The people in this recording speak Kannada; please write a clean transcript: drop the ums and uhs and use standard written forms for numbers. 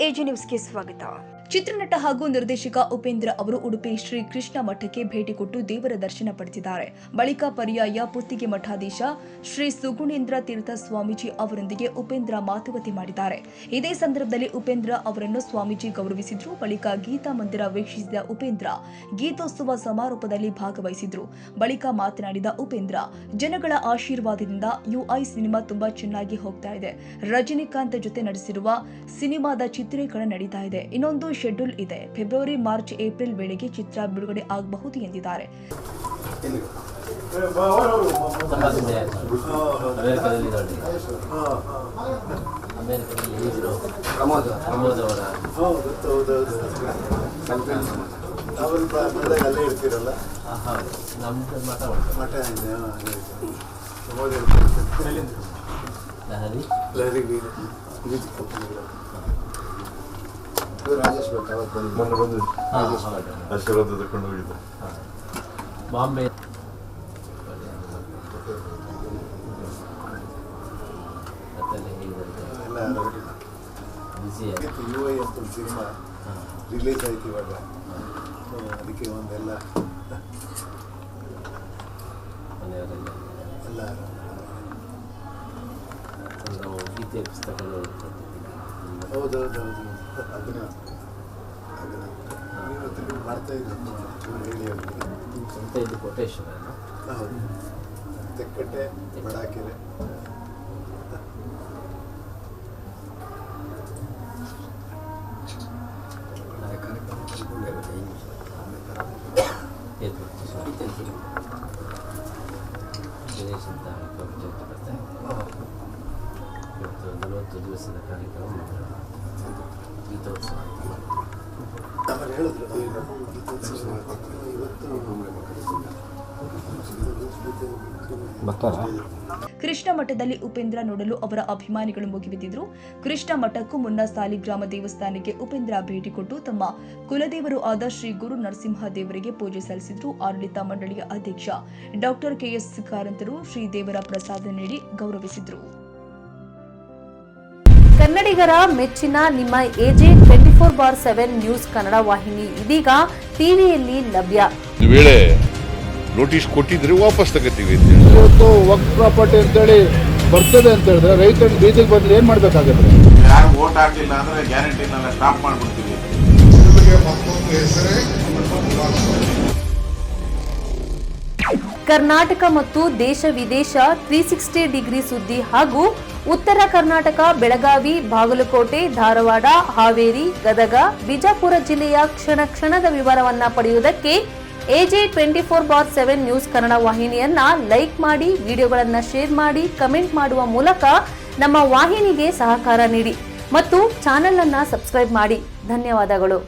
ಎಜಿ ನ್ಯೂಸ್ಗೆ ಸ್ವಾಗತ. ಚಿತ್ರನಟ ಹಾಗೂ ನಿರ್ದೇಶಕ ಉಪೇಂದ್ರ ಅವರು ಉಡುಪಿ ಶ್ರೀ ಕೃಷ್ಣ ಮಠಕ್ಕೆ ಭೇಟಿ ಕೊಟ್ಟು ದೇವರ ದರ್ಶನ ಪಡೆದಿದ್ದಾರೆ. ಬಳಿಕ ಪರ್ಯಾಯ ಪುತ್ತಿಗೆ ಮಠಾಧೀಶ ಶ್ರೀ ಸುಗುಣೇಂದ್ರ ತೀರ್ಥ ಸ್ವಾಮೀಜಿ ಅವರೊಂದಿಗೆ ಉಪೇಂದ್ರ ಮಾತುಕತೆ ಮಾಡಿದ್ದಾರೆ. ಇದೇ ಸಂದರ್ಭದಲ್ಲಿ ಉಪೇಂದ್ರ ಅವರನ್ನು ಸ್ವಾಮೀಜಿ ಗೌರವಿಸಿದ್ರು. ಬಳಿಕ ಗೀತಾ ಮಂದಿರ ವೀಕ್ಷಿಸಿದ ಉಪೇಂದ್ರ ಗೀತೋತ್ಸವ ಸಮಾರೋಪದಲ್ಲಿ ಭಾಗವಹಿಸಿದ್ರು. ಬಳಿಕ ಮಾತನಾಡಿದ ಉಪೇಂದ್ರ, ಜನಗಳ ಆಶೀರ್ವಾದದಿಂದ ಯುಐ ಸಿನಿಮಾ ತುಂಬಾ ಚೆನ್ನಾಗಿ ಹೋಗ್ತಾ ಇದೆ. ರಜನಿಕಾಂತ್ ಜೊತೆ ನಡೆಸಿರುವ ಸಿನಿಮಾದ ಚಿತ್ರೀಕರಣ ನಡೀತಾ ಇದೆ. ಇನ್ನೊಂದು ಶೆಡ್ಯೂಲ್ ಇದೆ. ಫೆಬ್ರವರಿ, ಮಾರ್ಚ್, ಏಪ್ರಿಲ್ ವೇಳೆಗೆ ಚಿತ್ರ ಬಿಡುಗಡೆ ಆಗಬಹುದು ಎಂದಿದ್ದಾರೆ. ರಾಜೇಶ್ ಭಟ್ ಮೊನ್ನೆ ಬಂದು ಆಶೀರ್ವಾದ ತಗೊಂಡು ಹೋಗಿದ್ದೆ ಬಾಂಬೆ. ಯುಐ ಅಂತ ಸಿನಿಮಾ ರಿಲೀಸ್ ಆಯ್ತು ಇವಾಗ, ಅದಕ್ಕೆ ಒಂದೆಲ್ಲ ಎಲ್ಲ ಗೀತೆಯ ಪುಸ್ತಕಗಳು. ಹೌದೌದು, ಅದನ್ನ ಮಾಡ್ತಾ ಇದ್ದು ಹೇಳಿ ಅಂತ ಇದು ಕೊಟೇಶನ್. ಹೌದು, ತೆಕ್ಕಟ್ಟೆ ಬಡಾಕೆರೆ. ಗಣೇಶ್ ಅಂತ ಪ್ರಾಜೆಕ್ಟ್ ಬರ್ತಾರೆ. ಇವತ್ತು 40 ದಿವಸದ ಕಾರ್ಯಕ್ರಮ ಗೀತೋತ್ಸವ ಕೃಷ್ಣ ಮಠದಲ್ಲಿ ಉಪೇಂದ್ರ ನೋಡಲು ಅವರ ಅಭಿಮಾನಿಗಳು ಮುಗಿಬಿದ್ದಿದ್ರು. ಕೃಷ್ಣ ಮಠಕ್ಕೂ ಮುನ್ನ ಸಾಲಿಗ್ರಾಮ ದೇವಸ್ಥಾನಕ್ಕೆ ಉಪೇಂದ್ರ ಭೇಟಿ ಕೊಟ್ಟು ತಮ್ಮ ಕುಲದೇವರು ಆದ ಶ್ರೀ ಗುರು ನರಸಿಂಹ ದೇವರಿಗೆ ಪೂಜೆ ಸಲ್ಲಿಸಿದ್ರು. ಆಡಳಿತ ಮಂಡಳಿಯ ಅಧ್ಯಕ್ಷ ಡಾಕ್ಟರ್ ಕೆಎಸ್ ಕಾರಂತರು ಶ್ರೀದೇವರ ಪ್ರಸಾದ ನೀಡಿ ಗೌರವಿಸಿದ್ರು. ಕನ್ನಡಿಗರ ಮೆಚ್ಚಿನ ನಿಮ್ಮ ಎಜೆ 24/7 ನ್ಯೂಸ್ ಕನ್ನಡ ವಾಹಿನಿ ಇದೀಗ ಟಿವಿಯಲ್ಲಿ ಲಭ್ಯ. ವೇಳೆ ನೋಟಿಸ್ ಕೊಟ್ಟಿದ್ರೆ ವಾಪಸ್ ತಗೋತೀವಿ. ಇವತ್ತು ವಕ್ಫ್ ಪ್ರಾಪರ್ಟಿ ಅಂತೇಳಿ ಬರ್ತದೆ ಅಂತ ಹೇಳಿದ್ರೆ ರೈತರು ಬೀದಿಗೆ ಬಂದ್ರೆ ಏನ್ ಮಾಡ್ಬೇಕಾಗುತ್ತೆ? ಯಾರು ವೋಟ್ ಹಾಕಲಿಲ್ಲ ಅಂದ್ರೆ ಗ್ಯಾರಂಟಿನೆಲ್ಲ ಸ್ಟಾಪ್ ಮಾಡ್ಬಿಡ್ತೀವಿ. ಕರ್ನಾಟಕ ಮತ್ತು ದೇಶ ವಿದೇಶ 360 ಡಿಗ್ರಿ ಸುದ್ದಿ ಹಾಗೂ ಉತ್ತರ ಕರ್ನಾಟಕ, ಬೆಳಗಾವಿ, ಬಾಗಲಕೋಟೆ, ಧಾರವಾಡ, ಹಾವೇರಿ, ಗದಗ, ಬಿಜಾಪುರ ಜಿಲ್ಲೆಯ ಕ್ಷಣ ಕ್ಷಣದ ವಿವರವನ್ನ ಪಡೆಯುವುದಕ್ಕೆ ಎಜೆ 24/7 ನ್ಯೂಸ್ ಕನ್ನಡ ವಾಹಿನಿಯನ್ನ ಲೈಕ್ ಮಾಡಿ, ವಿಡಿಯೋಗಳನ್ನ ಶೇರ್ ಮಾಡಿ, ಕಮೆಂಟ್ ಮಾಡುವ ಮೂಲಕ ನಮ್ಮ ವಾಹಿನಿಗೆ ಸಹಕಾರ ನೀಡಿ ಮತ್ತು ಚಾನೆಲ್ ಅನ್ನ ಸಬ್ಸ್ಕ್ರೈಬ್ ಮಾಡಿ. ಧನ್ಯವಾದಗಳು.